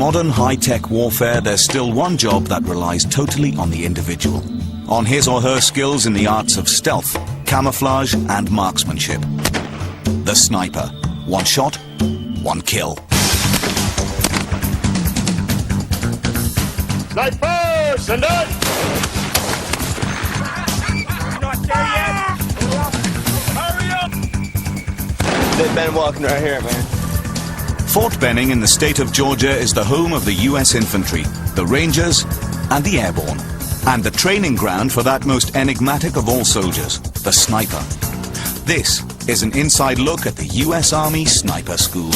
modern high-tech warfare, there's still one job that relies totally on the individual, on his or her skills in the arts of stealth, camouflage, and marksmanship. The sniper. One shot, one kill. Sniper, send it! Not there yet? Hurry up! They've been walking right here, man. Fort Benning in the state of Georgia is the home of the U.S. infantry, the Rangers, and the airborne, and the training ground for that most enigmatic of all soldiers, the sniper. This is an inside look at the U.S. Army Sniper School.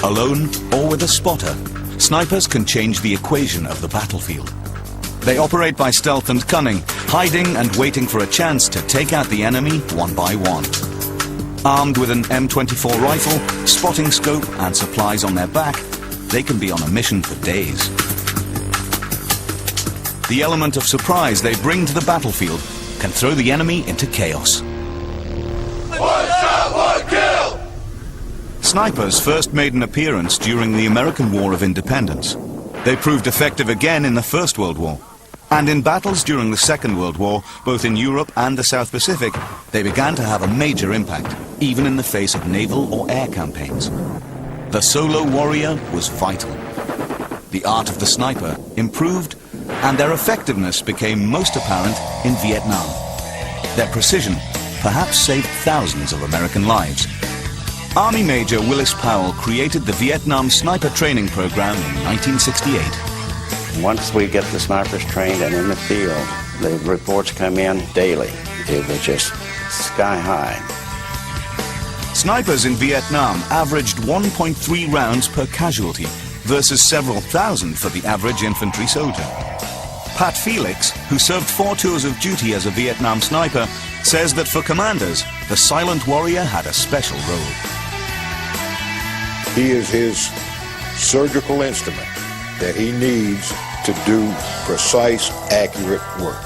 Alone or with a spotter, snipers can change the equation of the battlefield. They operate by stealth and cunning, hiding and waiting for a chance to take out the enemy one by one. Armed with an M24 rifle, spotting scope and supplies on their back, they can be on a mission for days. The element of surprise they bring to the battlefield can throw the enemy into chaos. One shot, one kill! Snipers first made an appearance during the American War of Independence. They proved effective again in the First World War. And in battles during the Second World War, both in Europe and the South Pacific, they began to have a major impact, even in the face of naval or air campaigns. The solo warrior was vital. The art of the sniper improved, and their effectiveness became most apparent in Vietnam. Their precision perhaps saved thousands of American lives. Army Major Willis Powell created the Vietnam Sniper Training Program in 1968. Once we get the snipers trained and in the field, the reports come in daily. It was just sky high. Snipers in Vietnam averaged 1.3 rounds per casualty versus several thousand for the average infantry soldier. Pat Felix, who served 4 tours of duty as a Vietnam sniper, says that for commanders, the silent warrior had a special role. He is his surgical instrument that he needs to do precise, accurate work.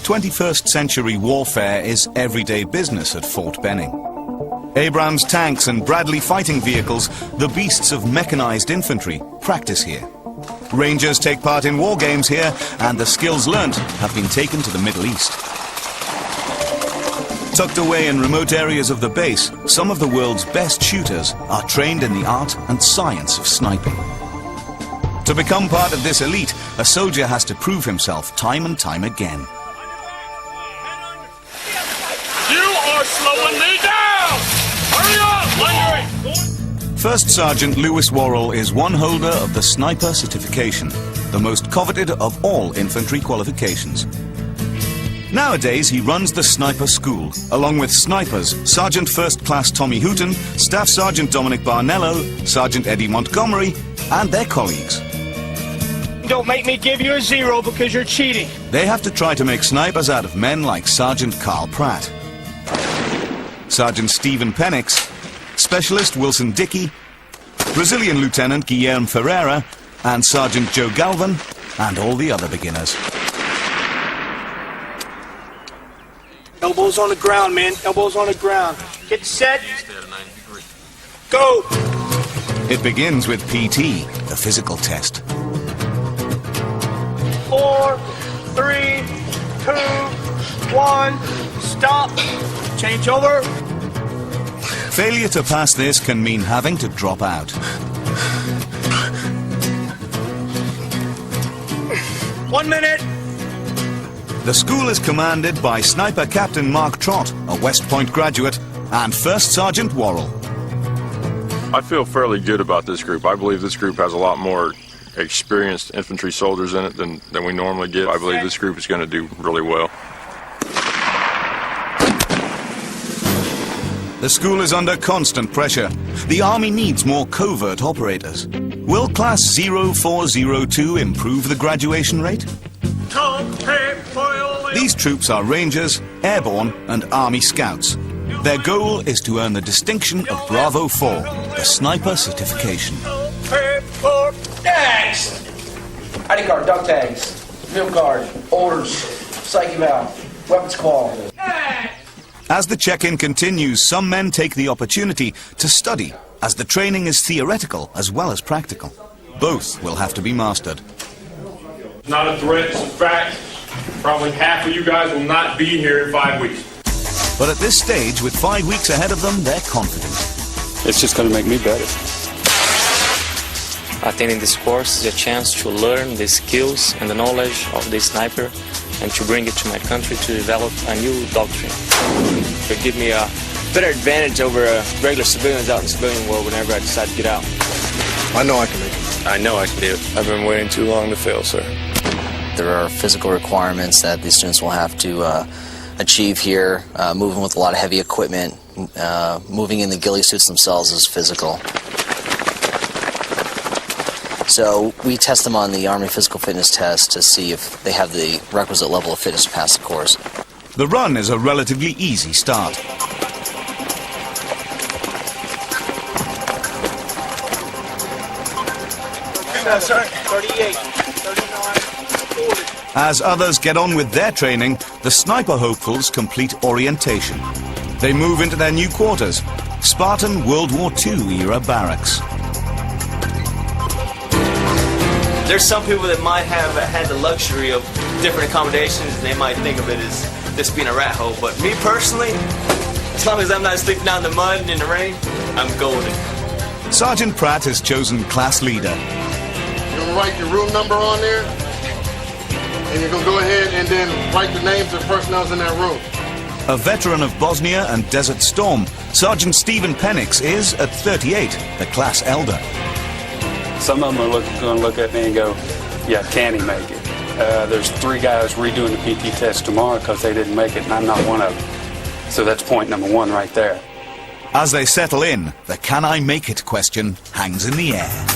21st century warfare is everyday business at Fort Benning. Abrams tanks and Bradley fighting vehicles, the beasts of mechanized infantry, practice here. Rangers take part in war games here, and the skills learnt have been taken to the Middle East. Tucked away in remote areas of the base, some of the world's best shooters are trained in the art and science of sniping. To become part of this elite, a soldier has to prove himself time and time again. You are slowing me down! Hurry up, Larry! First Sergeant Lewis Worrell is one holder of the Sniper Certification, the most coveted of all infantry qualifications. Nowadays, he runs the Sniper School, along with snipers Sergeant First Class Tommy Hooton, Staff Sergeant Dominic Barnello, Sergeant Eddie Montgomery, and their colleagues. Don't make me give you a 0 because you're cheating. They have to try to make snipers out of men like Sergeant Carl Pratt, Sergeant Stephen Penix, Specialist Wilson Dickey, Brazilian Lieutenant Guilherme Ferreira, and Sergeant Joe Galvin, and all the other beginners. Elbows on the ground, man. Elbows on the ground. Get set. Go! It begins with PT, the physical test. 4, 3, 2, 1. Stop. Change over. Failure to pass this can mean having to drop out. 1 minute. The school is commanded by Sniper Captain Mark Trott, a West Point graduate, and First Sergeant Worrell. I feel fairly good about this group. I believe this group has a lot more experienced infantry soldiers in it than we normally get. I believe this group is going to do really well. The school is under constant pressure. The Army needs more covert operators. Will Class 0402 improve the graduation rate? These troops are Rangers, Airborne, and Army Scouts. Their goal is to earn the distinction of Bravo 4, the Sniper Certification. Tags! ID card, duck tags, milk card, orders, psych eval. Weapons call. As the check-in continues, some men take the opportunity to study, as the training is theoretical as well as practical. Both will have to be mastered. It's not a threat, it's a fact. Probably half of you guys will not be here in 5 weeks. But at this stage, with 5 weeks ahead of them, they're confident. It's just going to make me better. Attending this course is a chance to learn the skills and the knowledge of the sniper and to bring it to my country to develop a new doctrine. It give me a better advantage over regular civilians out in the civilian world whenever I decide to get out. I know I can make it. I know I can do it. I've been waiting too long to fail, sir. There are physical requirements that the students will have to achieve here. Moving with a lot of heavy equipment, moving in the ghillie suits themselves is physical. So we test them on the Army Physical Fitness Test to see if they have the requisite level of fitness to pass the course. The run is a relatively easy start. Sir. 38, 39, 40. As others get on with their training, the sniper hopefuls complete orientation. They move into their new quarters, Spartan World War II era barracks. There's some people that might have had the luxury of different accommodations and they might think of it as this being a rat hole. But me personally, as long as I'm not sleeping out in the mud and in the rain, I'm golden. Sergeant Pratt is chosen class leader. You're going to write your room number on there, and you're going to go ahead and then write the names of the personnel in that room. A veteran of Bosnia and Desert Storm, Sergeant Stephen Penix is, at 38, the class elder. Some of them are going to look at me and go, yeah, can he make it? There's 3 guys redoing the PT test tomorrow because they didn't make it, and I'm not one of them. So that's point number 1 right there. As they settle in, the can I make it question hangs in the air.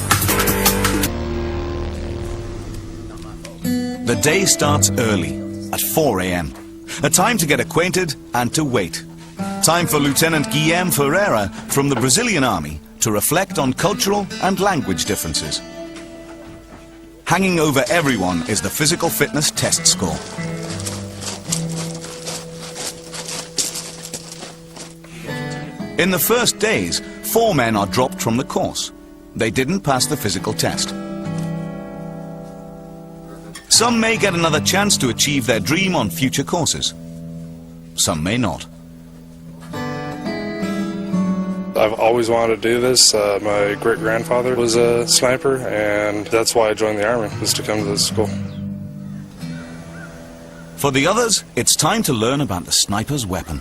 The day starts early, at 4 a.m. A time to get acquainted and to wait. Time for Lieutenant Guilherme Ferreira from the Brazilian Army to reflect on cultural and language differences. Hanging over everyone is the physical fitness test score. In the first days, 4 men are dropped from the course. They didn't pass the physical test. Some may get another chance to achieve their dream on future courses. Some may not. I've always wanted to do this. My great-grandfather was a sniper, and that's why I joined the Army, was to come to this school. For the others, it's time to learn about the sniper's weapon.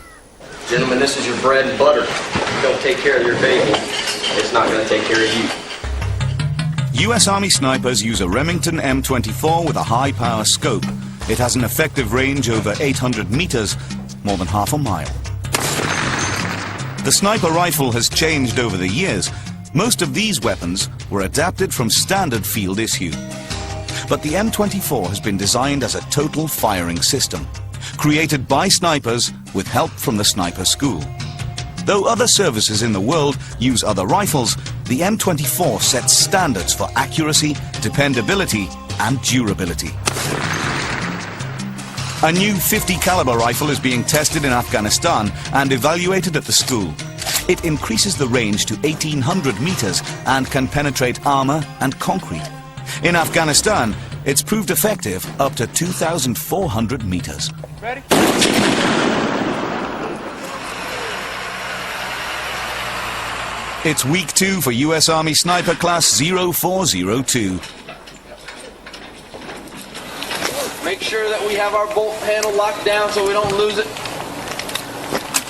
Gentlemen, this is your bread and butter. If you don't take care of your baby, it's not going to take care of you. US Army snipers use a Remington M24 with a high-power scope. It has an effective range over 800 meters, more than half a mile. The sniper rifle has changed over the years. Most of these weapons were adapted from standard field issue. But the M24 has been designed as a total firing system, created by snipers with help from the sniper school. Though other services in the world use other rifles, the M24 sets standards for accuracy, dependability, and durability. A new 50 caliber rifle is being tested in Afghanistan and evaluated at the school. It increases the range to 1,800 meters and can penetrate armor and concrete. In Afghanistan, it's proved effective up to 2,400 meters. Ready? It's week 2 for US Army Sniper Class 0402. Make sure that we have our bolt handle locked down so we don't lose it.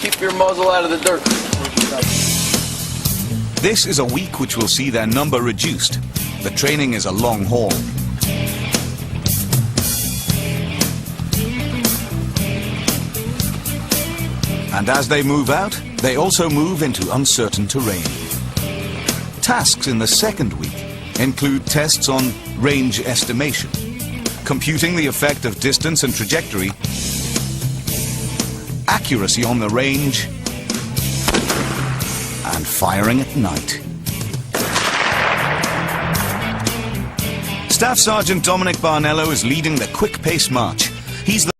Keep your muzzle out of the dirt. This is a week which will see their number reduced. The training is a long haul. And as they move out, they also move into uncertain terrain. Tasks in the second week include tests on range estimation, computing the effect of distance and trajectory, accuracy on the range, and firing at night. Staff Sergeant Dominic Barnello is leading the quick-pace march. He's the